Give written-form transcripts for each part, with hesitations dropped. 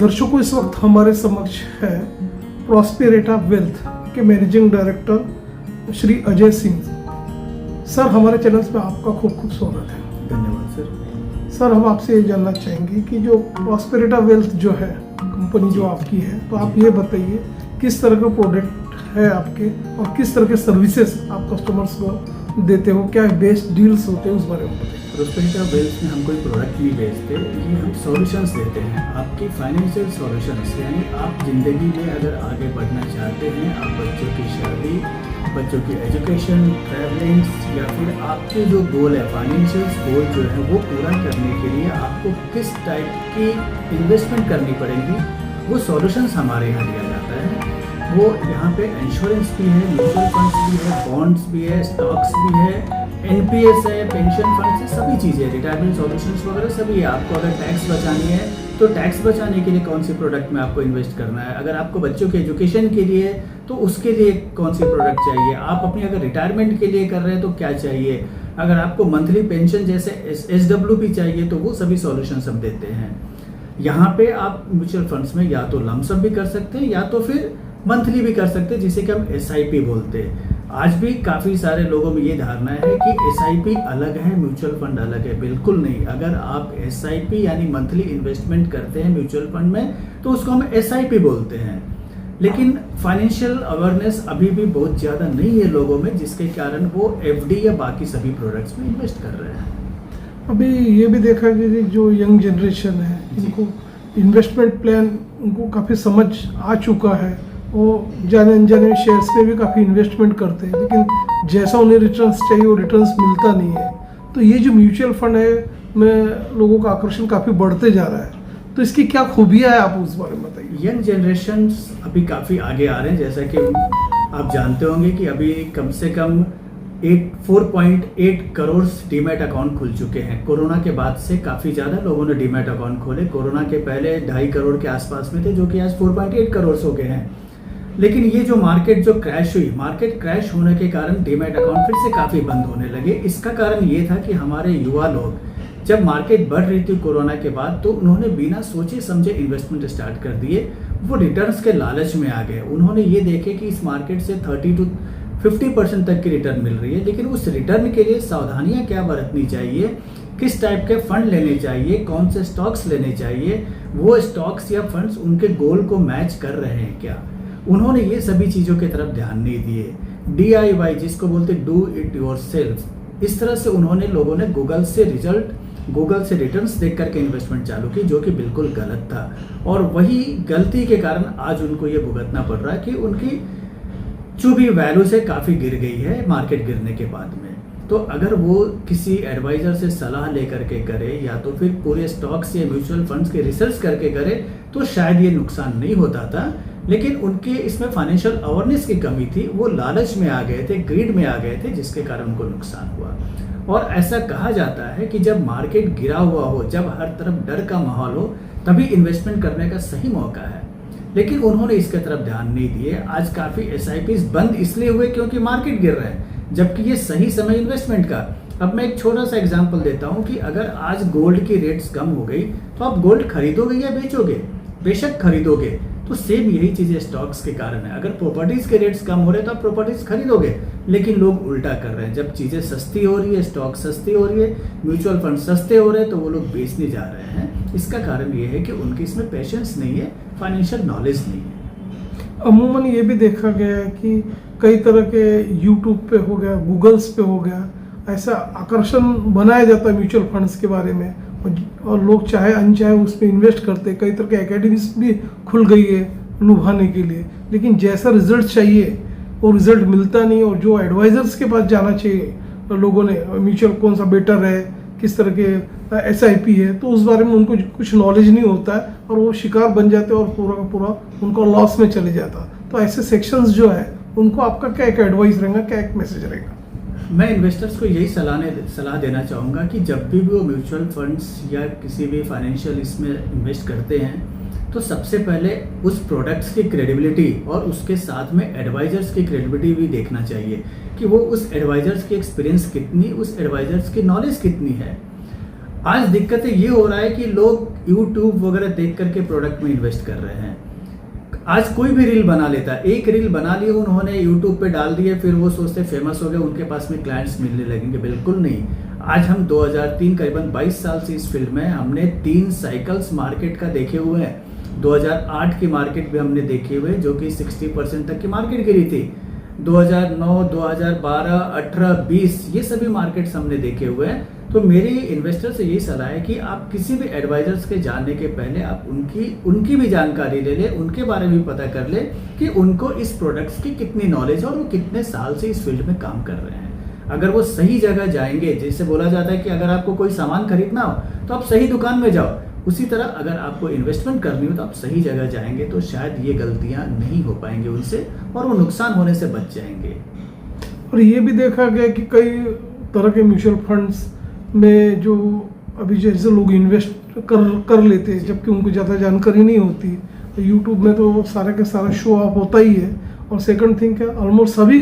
दर्शकों, इस वक्त हमारे समक्ष है प्रॉस्पेरेटा वेल्थ के managing director Shri Ajay Singh. Sir, हमारे चैनल पे आपका खूब खूब स्वागत है। धन्यवाद सर। सर, हम आपसे ये जानना चाहेंगे कि जो प्रॉस्पेरेटा वेल्थ जो है कंपनी जो आपकी है, तो आप ये बताइए किस तरह का प्रोडक्ट है आपके और किस तरह के सर्विसेज आप कस्टमर्स को देते हो, क्या बेस्ट डील्स होते हैं, उस बारे में बताइए। प्रॉस्पेरेटा वेल्थ में हम कोई प्रोडक्ट नहीं बेचते, ये हम सॉल्यूशंस देते हैं, आपकी फाइनेंशियल सॉल्यूशंस। यानी आप ज़िंदगी में अगर आगे बढ़ना चाहते हैं, आप बच्चों की शादी, बच्चों की एजुकेशन, ट्रैवलिंग, या फिर आपके जो गोल है, फाइनेंशियल गोल जो है वो पूरा करने के लिए आपको किस टाइप की इन्वेस्टमेंट करनी पड़ेगी, वो सॉल्यूशंस हमारे यहाँ दिया जाता है। वो यहाँ पे इंश्योरेंस भी है, म्यूचुअल फंड्स भी है, बॉन्ड्स भी है, स्टॉक्स भी है, एनपीएस है, पेंशन फंड्स है, सभी चीज़ें, रिटायरमेंट सॉल्यूशंस वगैरह सभी है। आपको अगर टैक्स बचानी है तो टैक्स बचाने के लिए कौन सी प्रोडक्ट में आपको इन्वेस्ट करना है, अगर आपको बच्चों के एजुकेशन के लिए तो उसके लिए कौन सी प्रोडक्ट चाहिए, आप अपनी अगर रिटायरमेंट के लिए कर रहे हैं तो क्या चाहिए, अगर आपको मंथली पेंशन जैसे SWP चाहिए तो वो सभी सॉल्यूशंस हम देते हैं। यहाँ पे आप म्यूचुअल फंड्स में या तो लमसम भी कर सकते हैं या तो फिर मंथली भी कर सकते हैं, जिसे कि हम SIP बोलते हैं। आज भी काफ़ी सारे लोगों में ये धारणा है कि SIP अलग है, म्यूचुअल फंड अलग है। बिल्कुल नहीं। अगर आप SIP यानी मंथली इन्वेस्टमेंट करते हैं म्यूचुअल फंड में तो उसको हम SIP बोलते हैं। लेकिन फाइनेंशियल अवेयरनेस अभी भी बहुत ज़्यादा नहीं है लोगों में, जिसके कारण वो FD या बाकी सभी प्रोडक्ट्स में इन्वेस्ट कर रहे हैं। अभी ये भी देखा कि जो यंग जनरेशन है, इनको इन्वेस्टमेंट प्लान उनको काफ़ी समझ आ चुका है, वो जाने अनजाने शेयर्स में भी काफ़ी इन्वेस्टमेंट करते हैं, लेकिन जैसा उन्हें रिटर्न्स चाहिए वो रिटर्न्स मिलता नहीं है। तो ये जो म्यूचुअल फंड है में लोगों का आकर्षण काफ़ी बढ़ते जा रहा है, तो इसकी क्या खूबियाँ है, आप उस बारे में बताइए। यंग जनरेशन अभी काफ़ी आगे आ रहे हैं। जैसा कि आप जानते होंगे कि अभी कम से कम 4.8 करोड़ डीमैट अकाउंट खुल चुके हैं। कोरोना के बाद से काफ़ी ज़्यादा लोगों ने डीमैट अकाउंट खोले। कोरोना के पहले 2.5 करोड़ के आसपास में थे, जो कि आज 4.8 करोड़ हो गए हैं। लेकिन ये जो मार्केट जो क्रैश हुई, मार्केट क्रैश होने के कारण डीमैट अकाउंट फिर से काफ़ी बंद होने लगे। इसका कारण ये था कि हमारे युवा लोग, जब मार्केट बढ़ रही थी कोरोना के बाद, तो उन्होंने बिना सोचे समझे इन्वेस्टमेंट स्टार्ट कर दिए। वो रिटर्न्स के लालच में आ गए। उन्होंने ये देखे कि इस मार्केट से 30 to 50% तक की रिटर्न मिल रही है, लेकिन उस रिटर्न के लिए सावधानियां क्या बरतनी चाहिए, किस टाइप के फंड लेने चाहिए, कौन से स्टॉक्स लेने चाहिए, वो स्टॉक्स या फंड्स उनके गोल को मैच कर रहे हैं क्या, उन्होंने ये सभी चीज़ों की तरफ ध्यान नहीं दिए। DIY जिसको बोलते डू इट योरसेल्फ, इस तरह से उन्होंने लोगों ने गूगल से रिटर्न्स देख करके इन्वेस्टमेंट चालू की, जो कि बिल्कुल गलत था। और वही गलती के कारण आज उनको ये भुगतना पड़ रहा है कि उनकी जो भी वैल्यू से काफ़ी गिर गई है मार्केट गिरने के बाद में। तो अगर वो किसी एडवाइज़र से सलाह लेकर के करे या तो फिर पूरे स्टॉक्स या म्यूचुअल फंड्स के रिसर्च करके करे तो शायद ये नुकसान नहीं होता था। लेकिन उनके इसमें फाइनेंशियल अवेयरनेस की कमी थी, वो लालच में आ गए थे, ग्रीड में आ गए थे, जिसके कारण उनको नुकसान हुआ। और ऐसा कहा जाता है कि जब मार्केट गिरा हुआ हो, जब हर तरफ डर का माहौल हो, तभी इन्वेस्टमेंट करने का सही मौका है। लेकिन उन्होंने इसके तरफ ध्यान नहीं दिए। आज काफ़ी SIPs बंद इसलिए हुए क्योंकि मार्केट गिर रहा है, जबकि ये सही समय इन्वेस्टमेंट का। अब मैं एक छोटा सा एग्जांपल देता हूँ कि अगर आज गोल्ड की रेट्स कम हो गई तो आप गोल्ड खरीदोगे या बेचोगे? बेशक खरीदोगे। तो सेम यही चीज़ें स्टॉक्स के कारण है। अगर प्रॉपर्टीज़ के रेट्स कम हो रहे हैं तो आप प्रॉपर्टीज़ खरीदोगे, लेकिन लोग उल्टा कर रहे हैं। जब चीज़ें सस्ती हो रही है, स्टॉक सस्ती हो रही है, म्यूचुअल फंड सस्ते हो रहे हैं, तो वो लोग बेचने जा रहे हैं। इसका कारण ये है कि उनकी इसमें पेशेंस नहीं है, फाइनेंशियल नॉलेज नहीं है। अमूमन ये भी देखा गया है कि कई तरह के यूट्यूब पे हो गया, गूगल्स पे हो गया, ऐसा आकर्षण बनाया जाता है म्यूचुअल फंड्स के बारे में, और लोग चाहे अनचाहे उसमें इन्वेस्ट करते। कई तरह के एकेडमीज भी खुल गई है लुभाने के लिए, लेकिन जैसा रिजल्ट चाहिए वो रिजल्ट मिलता नहीं। और जो एडवाइजर्स के पास जाना चाहिए लोगों ने, म्यूचुअल कौन सा बेटर है, किस तरह के SIP है, तो उस बारे में उनको कुछ नॉलेज नहीं होता है और वो शिकार बन जाते हैं और पूरा का पूरा उनको लॉस में चले जाता। तो ऐसे सेक्शंस जो है उनको आपका क्या एक एडवाइस रहेगा, क्या एक मैसेज रहेगा? मैं इन्वेस्टर्स को यही सलाह देना चाहूँगा कि जब भी वो म्यूचुअल फंड्स या किसी भी फाइनेंशियल इसमें इन्वेस्ट करते हैं, तो सबसे पहले उस प्रोडक्ट्स की क्रेडिबिलिटी और उसके साथ में एडवाइजर्स की क्रेडिबिलिटी भी देखना चाहिए कि वो उस एडवाइजर्स की एक्सपीरियंस कितनी, उस एडवाइजर्स की नॉलेज कितनी है। आज दिक्कत ये हो रहा है कि लोग यूट्यूब वगैरह देख करके प्रोडक्ट में इन्वेस्ट कर रहे हैं। आज कोई भी रील बना लेता है, एक रील बना ली उन्होंने यूट्यूब पे डाल दिए, फिर वो सोचते फेमस हो गए, उनके पास में क्लाइंट्स मिलने लगेंगे। बिल्कुल नहीं। आज हम 2003 करीबन 22 साल से इस फील्ड में, हमने 3 साइकिल्स मार्केट का देखे हुए हैं। 2008 की मार्केट भी हमने देखी हुई जो कि 60% तक की मार्केट गिरी थी। 2009, 2012, 18, 20 ये सभी मार्केट्स हमने देखे हुए हैं। तो मेरी इन्वेस्टर से यही सलाह है कि आप किसी भी एडवाइजर्स के जानने के पहले आप उनकी भी जानकारी ले लें, उनके बारे में भी पता कर लें कि उनको इस प्रोडक्ट्स की कितनी नॉलेज है और वो कितने साल से इस फील्ड में काम कर रहे हैं। अगर वो सही जगह जाएंगे, जैसे बोला जाता है कि अगर आपको कोई सामान खरीदना हो तो आप सही दुकान में जाओ, उसी तरह अगर आपको इन्वेस्टमेंट करनी हो तो आप सही जगह जाएंगे तो शायद ये गलतियां नहीं हो पाएंगे उनसे और वो नुकसान होने से बच जाएंगे। और ये भी देखा गया कि कई तरह के म्यूचुअल फंड्स में जो अभी जैसे लोग इन्वेस्ट कर लेते हैं जबकि उनको ज़्यादा जानकारी नहीं होती, तो यूट्यूब में तो सारा के सारा शो ऑफ होता ही है। और सेकंड थिंग क्या, ऑलमोस्ट सभी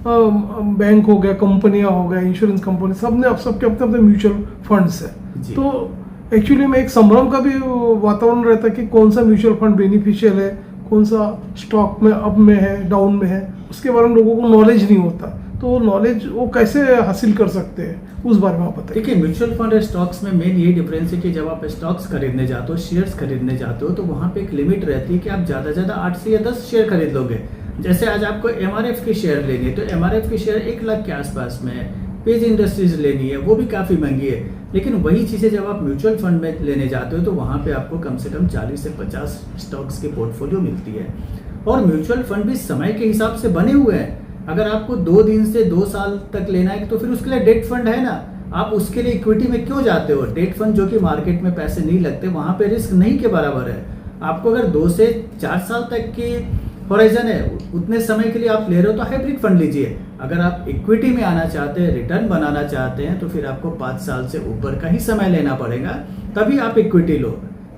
बैंक हो गया, कंपनियां हो गया, इंश्योरेंस कंपनी, सबके अपने अपने म्यूचुअल फंड्स है। तो एक्चुअली में एक संभ्रम का भी वातावरण रहता है कि कौन सा म्यूचुअल फंड बेनिफिशियल है, कौन सा स्टॉक में अप में है, डाउन में है, उसके बारे में लोगों को नॉलेज नहीं होता। तो नॉलेज वो कैसे हासिल कर सकते हैं, उस बारे में आप बताइए। देखिए, म्यूचुअल फंड और स्टॉक्स में मेन यही डिफरेंस है कि जब आप स्टॉक्स खरीदने जाते हो, शेयर्स खरीदने जाते हो, तो वहाँ पे एक लिमिट रहती है कि आप ज़्यादा से ज़्यादा 8 से या 10 शेयर खरीद लोगे। जैसे आज आपको MRF की शेयर लेनी है तो MRF की शेयर 1 लाख के आसपास में है। पेज इंडस्ट्रीज लेनी है, वो भी काफ़ी महंगी है। लेकिन वही चीज़ें जब आप म्यूचुअल फंड में लेने जाते हो तो वहाँ पे आपको कम से कम 40 से 50 स्टॉक्स की पोर्टफोलियो मिलती है। और म्यूचुअल फंड भी समय के हिसाब से बने हुए हैं। अगर आपको 2 दिन से 2 साल तक लेना है तो फिर उसके लिए डेट फंड है ना, आप उसके लिए इक्विटी में क्यों जाते हो? डेट फंड जो कि मार्केट में पैसे नहीं लगते, वहाँ पे रिस्क नहीं के बराबर है। आपको अगर 2 से 4 साल तक की होराइजन है, उतने समय के लिए आप ले रहे हो तो हाइब्रिड फंड लीजिए। अगर आप इक्विटी में आना चाहते हैं, रिटर्न बनाना चाहते हैं, तो फिर आपको 5 साल से ऊपर का ही समय लेना पड़ेगा, तभी आप इक्विटी लो।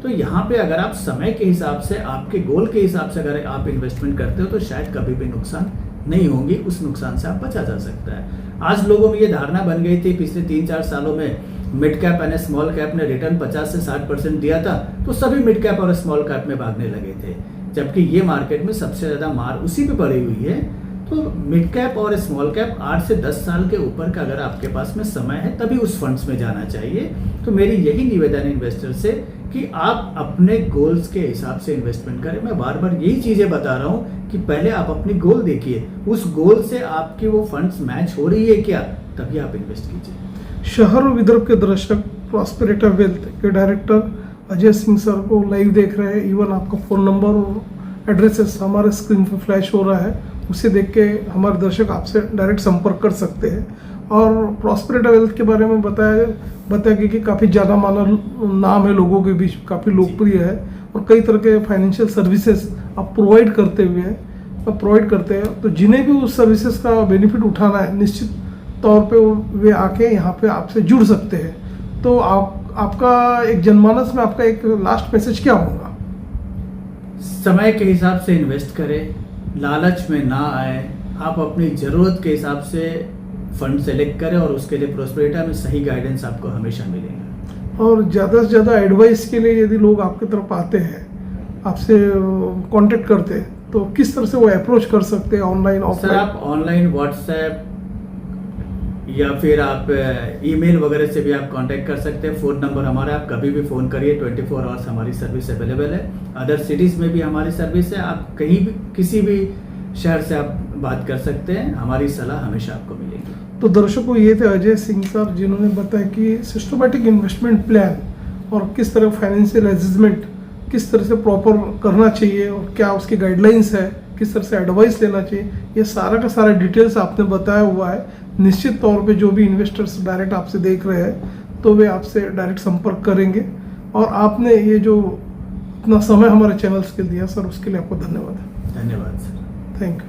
तो यहाँ पे अगर आप समय के हिसाब से, आपके गोल के हिसाब से अगर आप इन्वेस्टमेंट करते हो तो शायद कभी भी नुकसान नहीं होंगी, उस नुकसान से आप बचा जा सकता है। आज लोगों में ये धारणा बन गई थी, पिछले 3-4 सालों में mid cap and small cap ने रिटर्न 50 से 60% दिया था, तो सभी मिड कैप और स्मॉल कैप में भागने लगे थे, जबकि ये मार्केट में सबसे ज़्यादा मार उसी पे पड़ी हुई है। तो मिड कैप और स्मॉल कैप 8 से 10 साल के ऊपर का अगर आपके पास में समय है तभी उस फंड्स में जाना चाहिए। तो मेरी यही निवेदन है इन्वेस्टर से कि आप अपने गोल्स के हिसाब से इन्वेस्टमेंट करें। मैं बार बार यही चीज़ें बता रहा हूँ कि पहले आप अपनी गोल देखिए, उस गोल से आपकी वो फंड्स मैच हो रही है क्या, तभी आप इन्वेस्ट कीजिए। शहर और विदर्भ के दर्शक प्रॉस्पेरिटी वेल्थ के डायरेक्टर अजय सिंह सर को लाइव देख रहे हैं। इवन आपका फ़ोन नंबर और एड्रेसेस हमारे स्क्रीन पर फ्लैश हो रहा है, उसे देख के हमारे दर्शक आपसे डायरेक्ट संपर्क कर सकते हैं। और प्रॉस्पेरिटी वेल्थ के बारे में बताया गया कि काफ़ी ज़्यादा माना नाम है, लोगों के बीच काफ़ी लोकप्रिय है और कई तरह के फाइनेंशियल सर्विसेज आप प्रोवाइड करते हैं। तो जिन्हें भी उस सर्विसेज का बेनिफिट उठाना है, निश्चित तौर पे वे आके यहाँ पे आपसे जुड़ सकते हैं। तो आपका एक जनमानस में आपका एक लास्ट मैसेज क्या होगा? समय के हिसाब से इन्वेस्ट करें, लालच में ना आए, आप अपनी ज़रूरत के हिसाब से फंड सेलेक्ट करें और उसके लिए प्रॉस्पेरिटी में सही गाइडेंस आपको हमेशा मिलेगा। और ज़्यादा से ज़्यादा एडवाइस के लिए यदि लोग आपकी तरफ आते हैं, आपसे कांटेक्ट करते हैं, तो किस तरह से वो अप्रोच कर सकते हैं, ऑनलाइन ऑफलाइन? सर, आप ऑनलाइन व्हाट्सएप या फिर आप ईमेल वगैरह से भी आप कांटेक्ट कर सकते हैं। फ़ोन नंबर हमारा, आप कभी भी फ़ोन करिए, 24 आवर्स हमारी सर्विस अवेलेबल है। अदर सिटीज़ में भी हमारी सर्विस है, आप कहीं भी किसी भी शहर से आप बात कर सकते हैं, हमारी सलाह हमेशा आपको मिलेगी। तो दर्शकों, ये थे अजय सिंह सर, जिन्होंने बताया कि सिस्टमैटिक इन्वेस्टमेंट प्लान और किस तरह फाइनेंशियल अरेंजमेंट किस तरह से प्रॉपर करना चाहिए और क्या उसकी गाइडलाइंस है, किस तरह से एडवाइस लेना चाहिए, ये सारा का सारा डिटेल्स आपने बताया हुआ है। निश्चित तौर पे जो भी इन्वेस्टर्स डायरेक्ट आपसे देख रहे हैं तो वे आपसे डायरेक्ट संपर्क करेंगे। और आपने ये जो इतना समय हमारे चैनल्स के लिए दिया सर, उसके लिए आपको धन्यवाद। धन्यवाद सर। Thank you.